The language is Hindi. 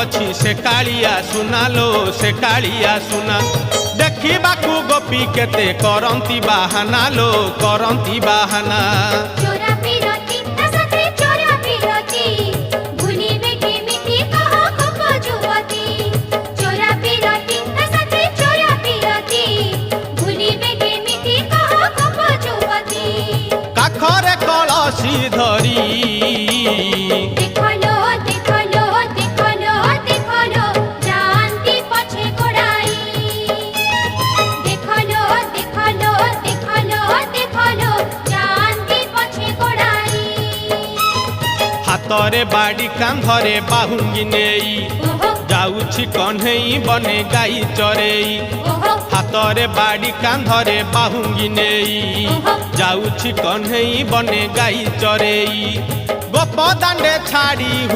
अछि से कालिया सुना लो से कालिया सुना देखिबाकू गोपी केते करंती बाहाना लो करंती बाहाना चोरा पिरती तसते चोरा पिरती भूलिबे केमिति कह गोप जुवती चोरा पिरती तसते चोरा पिरती भूलिबे केमिति कह गोप जुवती काखरे कलसी धरी देखलो देखलो देखलो देखलो जानती पछे गोड़ाई देखलो देखलो देखलो देखलो जानती पछे गोड़ाई हातरे बाड़ी कांधरे बाहुंगी नेई ओहो जाउछि कन्हई बने गाई चरेई ओहो हातरे बाड़ी कांधरे बाहुंगी नेई जाउछि कन्हई बने गाई चरेई गोप दांडे छाड़ी